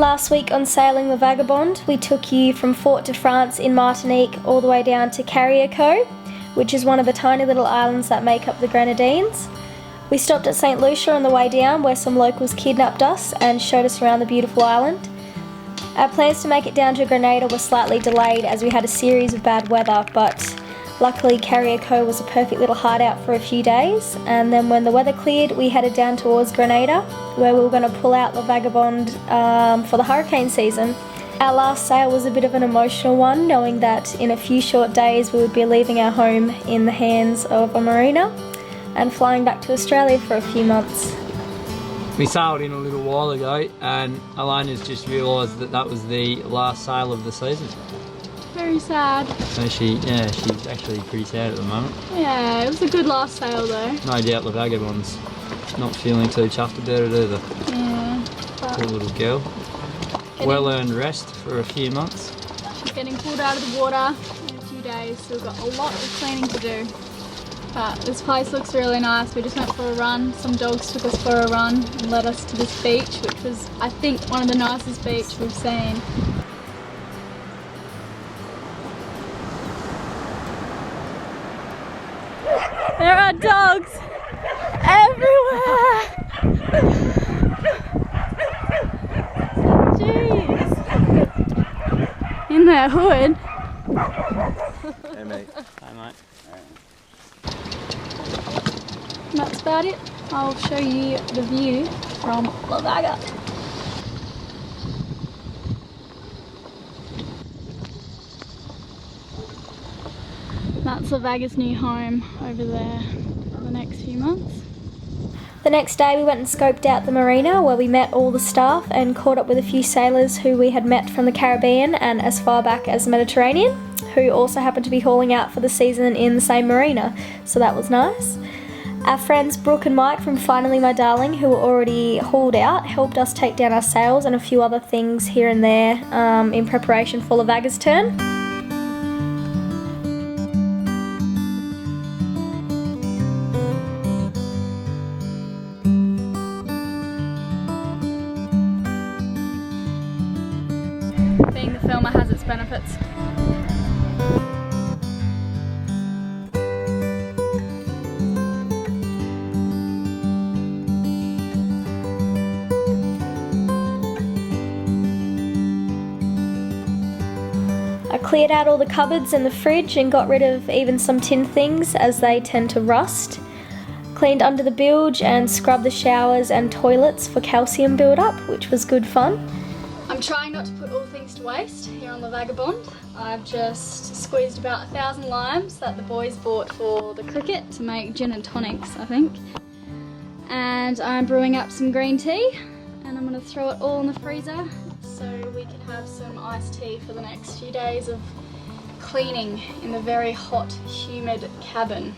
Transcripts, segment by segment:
Last week on Sailing the Vagabonde, we took you from Fort de France in Martinique all the way down to Carriacou, which is one of the tiny little islands that make up the Grenadines. We stopped at St Lucia on the way down, where some locals kidnapped us and showed us around the beautiful island. Our plans to make it down to Grenada were slightly delayed as we had a series of bad weather, but luckily Carriacou was a perfect little hideout for a few days, and then when the weather cleared we headed down towards Grenada, where we were going to pull out the Vagabonde for the hurricane season. Our last sail was a bit of an emotional one, knowing that in a few short days we would be leaving our home in the hands of a marina and flying back to Australia for a few months. We sailed in a little while ago and Elayna's just realised that that was the last sail of the season. Very sad. So she's actually pretty sad at the moment. Yeah, it was a good last sail though. No doubt the Vagabonde's not feeling too chuffed about it either. Yeah. Poor little girl. Well earned rest for a few months. She's getting pulled out of the water in a few days, so we've got a lot of cleaning to do. But this place looks really nice. We just went for a run. Some dogs took us for a run and led us to this beach, which was, I think, one of the nicest beaches we've seen. There are dogs everywhere! Jeez! In their hood. Hey mate. Hey mate. And that's about it. I'll show you the view from La Vaga. That's La Vaga's new home over there for the next few months. The next day we went and scoped out the marina, where we met all the staff and caught up with a few sailors who we had met from the Caribbean and as far back as the Mediterranean, who also happened to be hauling out for the season in the same marina, so that was nice. Our friends Brooke and Mike from Finally My Darling, who were already hauled out, helped us take down our sails and a few other things here and there in preparation for La Vaga's turn. Being the filmer has its benefits. I cleared out all the cupboards and the fridge and got rid of even some tin things as they tend to rust. Cleaned under the bilge and scrubbed the showers and toilets for calcium build-up, which was good fun. I'm trying not to put all things to waste here on the Vagabonde. I've just squeezed about 1,000 limes that the boys bought for the cricket to make gin and tonics, I think. And I'm brewing up some green tea and I'm going to throw it all in the freezer so we can have some iced tea for the next few days of cleaning in the very hot, humid cabin.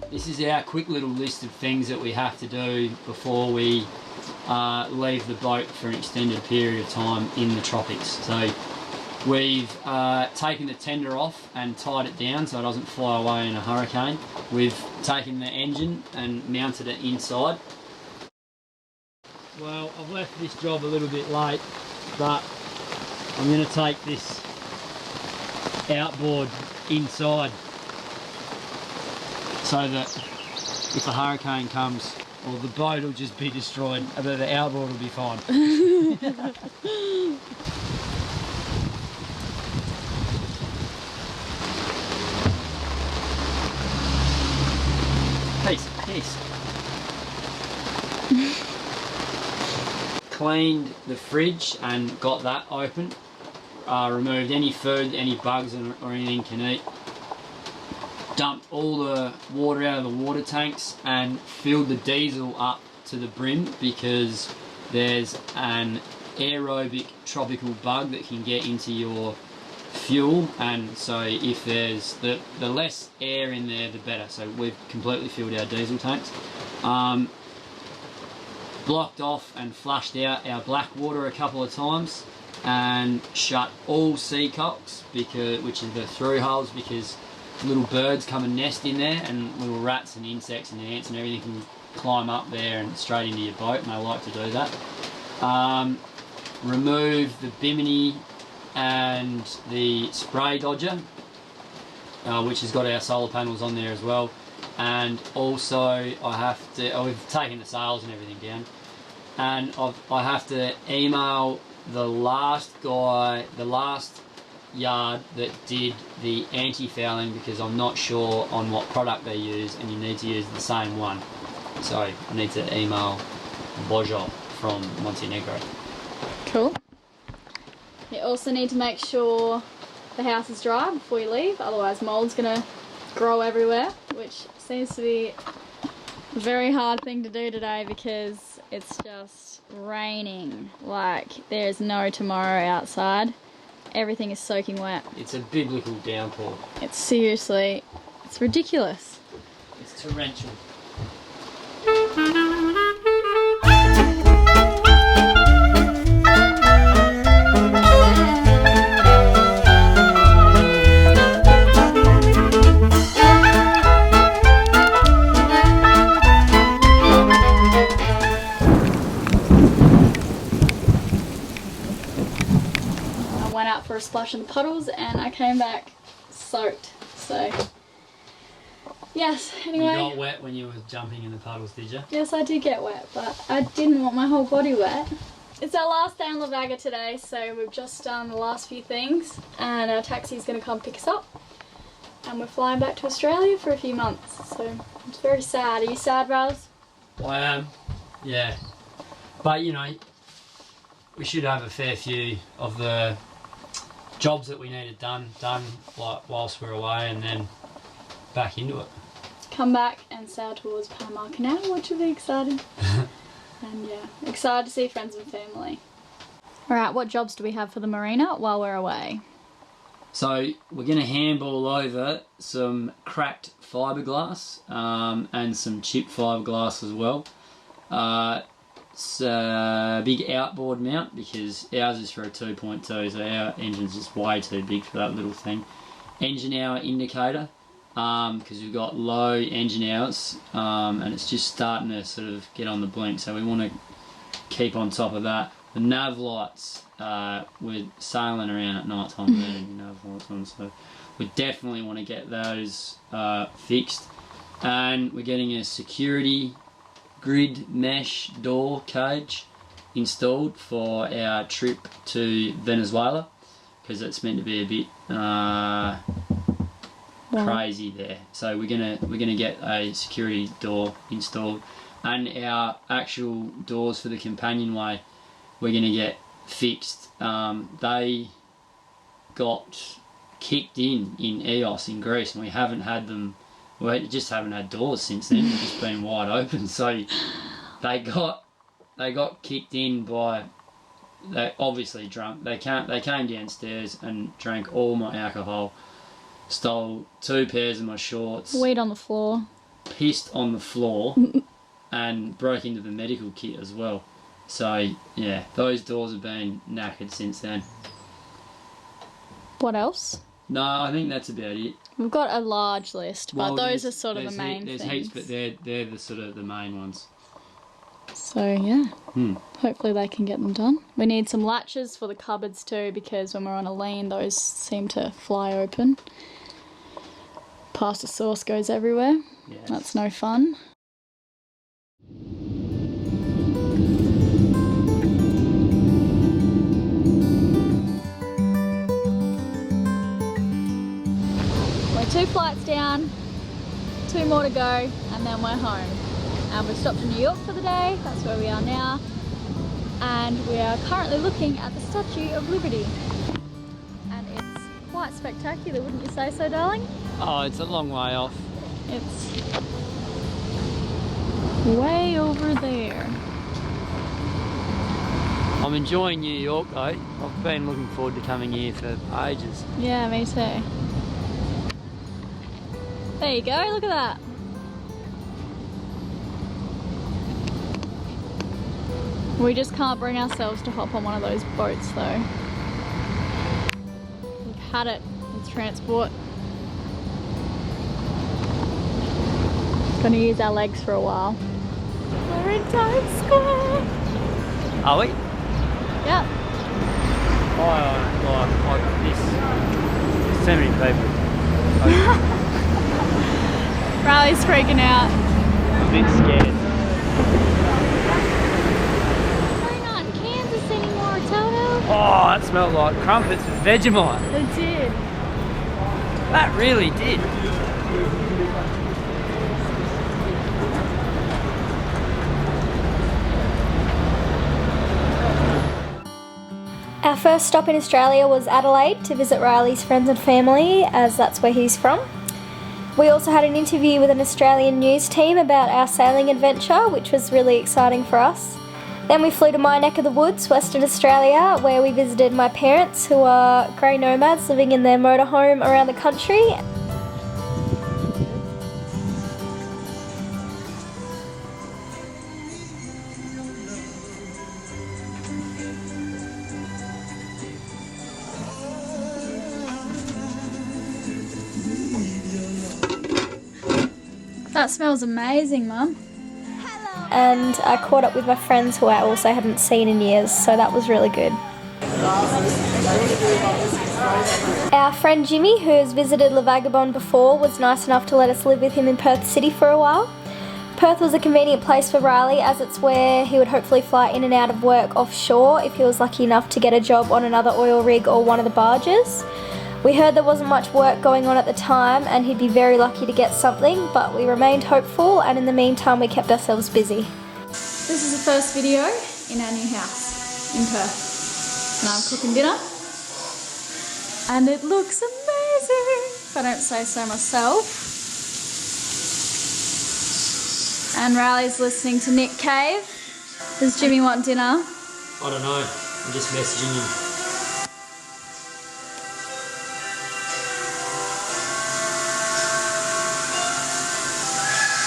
This is our quick little list of things that we have to do before we leave the boat for an extended period of time in the tropics. So we've taken the tender off and tied it down so it doesn't fly away in a hurricane. We've taken the engine and mounted it inside. Well, I've left this job a little bit late, but I'm going to take this outboard inside so that if a hurricane comes, well, the boat will just be destroyed, but the outboard will be fine. Peace. Cleaned the fridge and got that open. Removed any food, any bugs or anything can eat. Dumped all the water out of the water tanks and filled the diesel up to the brim because there's an aerobic tropical bug that can get into your fuel, and so if there's the less air in there the better. So we've completely filled our diesel tanks, blocked off and flushed out our black water a couple of times, and shut all sea cocks, which are the through holes, because little birds come and nest in there, and little rats and insects and ants and everything can climb up there and straight into your boat, and they like to do that. Remove the bimini and the spray dodger, which has got our solar panels on there as well. And also we've taken the sails and everything down, and I have to email the last yard that did the anti-fouling, because I'm not sure on what product they use, and you need to use the same one. So I need to email Bojo from Montenegro. Cool. You also need to make sure the house is dry before you leave, otherwise mold's gonna grow everywhere, which seems to be a very hard thing to do today because it's just raining like there's no tomorrow outside. Everything is soaking wet. It's a biblical downpour. It's seriously, it's ridiculous. It's torrential. For a splash in the puddles, and I came back soaked. So yes, anyway. You got wet when you were jumping in the puddles, did you? Yes, I did get wet, but I didn't want my whole body wet. It's our last day on La Vaga today, so we've just done the last few things, and our taxi is going to come pick us up, and we're flying back to Australia for a few months. So it's very sad. Are you sad, Raz? I am, yeah. But you know, we should have a fair few of the jobs that we needed done like whilst we're away, and then back into it. Come back and sail towards Panama Canal, which will be exciting. And yeah, excited to see friends and family. Alright, what jobs do we have for the marina while we're away? So we're going to handball over some cracked fiberglass and some chipped fiberglass as well. It's a big outboard mount because ours is for a 2.2, so our engine's just way too big for that little thing. Engine hour indicator, because we've got low engine hours, and it's just starting to sort of get on the blink, so we want to keep on top of that. The nav lights, we're sailing around at night time without any nav lights on, so we definitely want to get those fixed. And we're getting a security grid mesh door cage installed for our trip to Venezuela, because it's meant to be a bit crazy there. So we're gonna get a security door installed, and our actual doors for the companionway we're gonna get fixed. They got kicked in EOS in Greece, and we haven't had them. We just haven't had doors since then. They've just been wide open. So they got kicked in by, they obviously drunk. They came downstairs and drank all my alcohol, stole 2 pairs of my shorts, Weed on the floor, pissed on the floor, and broke into the medical kit as well. So yeah, those doors have been knackered since then. What else? No, I think that's about it. We've got a large list, but Well, those are sort of the main there's things. heaps, but they're the sort of the main ones. So yeah, hopefully they can get them done. We need some latches for the cupboards too, because when we're on a lean, those seem to fly open. Pasta sauce goes everywhere. Yes. That's no fun. We're 2 flights down, 2 more to go, and then we're home. And we've stopped in New York for the day, that's where we are now. And we are currently looking at the Statue of Liberty. And it's quite spectacular, wouldn't you say so, darling? Oh, it's a long way off. It's way over there. I'm enjoying New York though. I've been looking forward to coming here for ages. Yeah, me too. There you go, look at that. We just can't bring ourselves to hop on one of those boats though. We've had it with transport. Gonna use our legs for a while. We're in Times Square! Are we? Yep. Like this. There's so many people. Riley's freaking out. I'm a bit scared. We're not in Kansas anymore, Toto. Oh, that smelled like crumpets with Vegemite. It did. That really did. Our first stop in Australia was Adelaide to visit Riley's friends and family, as that's where he's from. We also had an interview with an Australian news team about our sailing adventure, which was really exciting for us. Then we flew to my neck of the woods, Western Australia, where we visited my parents, who are grey nomads living in their motorhome around the country. That smells amazing, Mum. And I caught up with my friends who I also hadn't seen in years, so that was really good. Our friend Jimmy, who has visited La Vagabonde before, was nice enough to let us live with him in Perth City for a while. Perth was a convenient place for Riley, as it's where he would hopefully fly in and out of work offshore if he was lucky enough to get a job on another oil rig or one of the barges. We heard there wasn't much work going on at the time and he'd be very lucky to get something, but we remained hopeful, and in the meantime we kept ourselves busy. This is the first video in our new house in Perth. And I'm cooking dinner. And it looks amazing, if I don't say so myself. And Riley's listening to Nick Cave. Does Jimmy want dinner? I don't know. I'm just messaging him.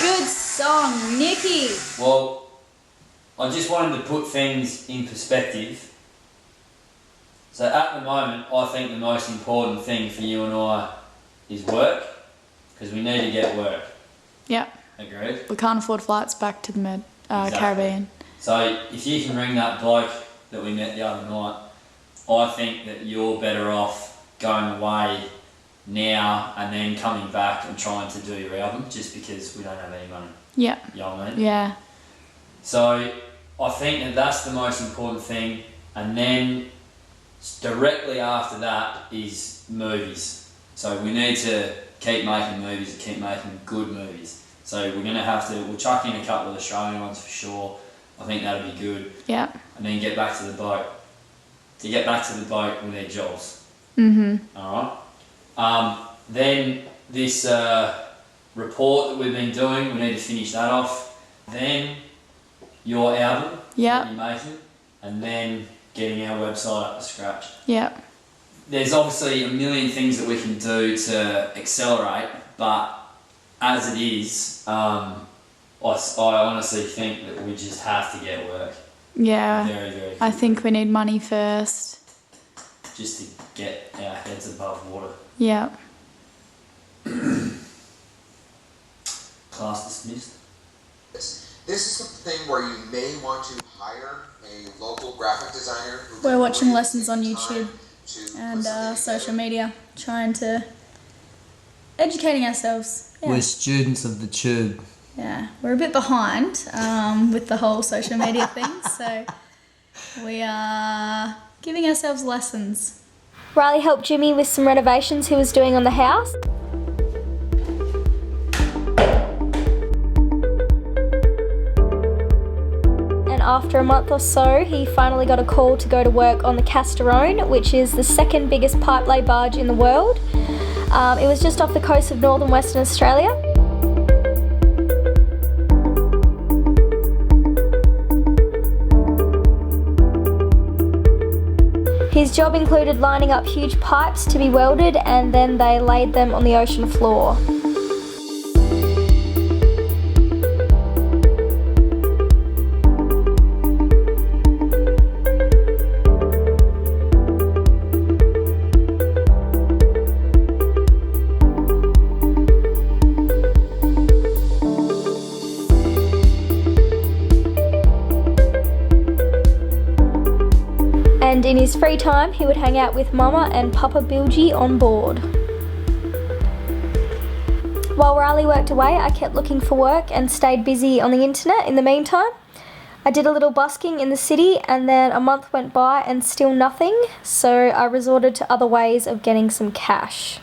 Good song, Nicky. Well, I just wanted to put things in perspective. So at the moment, I think the most important thing for you and I is work, because we need to get work. Yep. Agreed? We can't afford flights back to the Exactly. Caribbean. So if you can ring that bloke that we met the other night, I think that you're better off going away now and then coming back and trying to do your album, just because we don't have any money. Yeah. You know what I mean? Yeah. So I think that that's the most important thing, and then directly after that is movies. So we need to keep making movies, keep making good movies. So we'll chuck in a couple of Australian ones for sure. I think that'll be good. Yeah. And then get back to the boat. To get back to the boat, we need jobs. Alright? Then this report that we've been doing, we need to finish that off. Then your album that you're making, and then getting our website up to scratch. Yeah. There's obviously a million things that we can do to accelerate, but as it is, I honestly think that we just have to get work. Yeah. Very, very quickly. I think we need money first. Just to get our heads above water. Yeah. Class dismissed. This is something where you may want to hire a local graphic designer. Who We're can watching really lessons take on the YouTube time to and put something social together. media, trying to educating ourselves. Yeah. We're students of the tube. Yeah, we're a bit behind with the whole social media thing, so we are giving ourselves lessons. Riley helped Jimmy with some renovations he was doing on the house. And after a month or so, he finally got a call to go to work on the Casterone, which is the second biggest pipe lay barge in the world. It was just off the coast of northern Western Australia. His job included lining up huge pipes to be welded, and then they laid them on the ocean floor. And in his free time, he would hang out with Mama and Papa Bilgy on board. While Riley worked away, I kept looking for work and stayed busy on the internet in the meantime. I did a little busking in the city, and then a month went by and still nothing, so I resorted to other ways of getting some cash.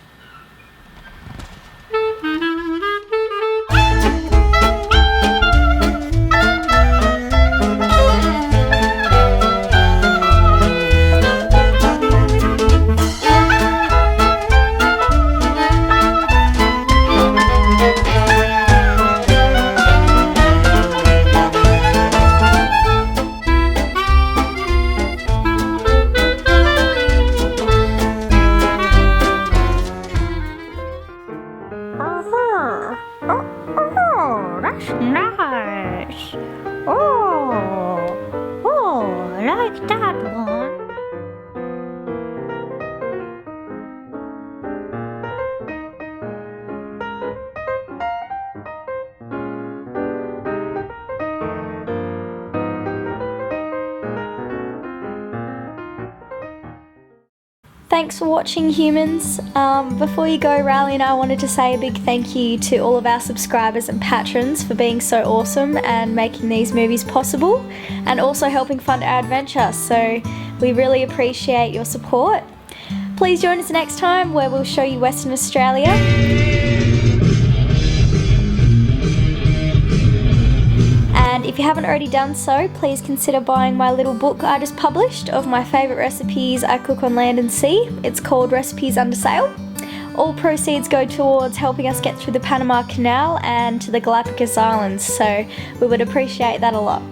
Nice. Oh, I like that one. Thanks for watching, humans. Before you go, Riley and I wanted to say a big thank you to all of our subscribers and patrons for being so awesome and making these movies possible, and also helping fund our adventure, so we really appreciate your support. Please join us next time where we'll show you Western Australia. And if you haven't already done so, please consider buying my little book I just published of my favourite recipes I cook on land and sea. It's called Recipes Under Sail. All proceeds go towards helping us get through the Panama Canal and to the Galapagos Islands, so we would appreciate that a lot.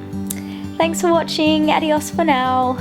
Thanks for watching, adios for now.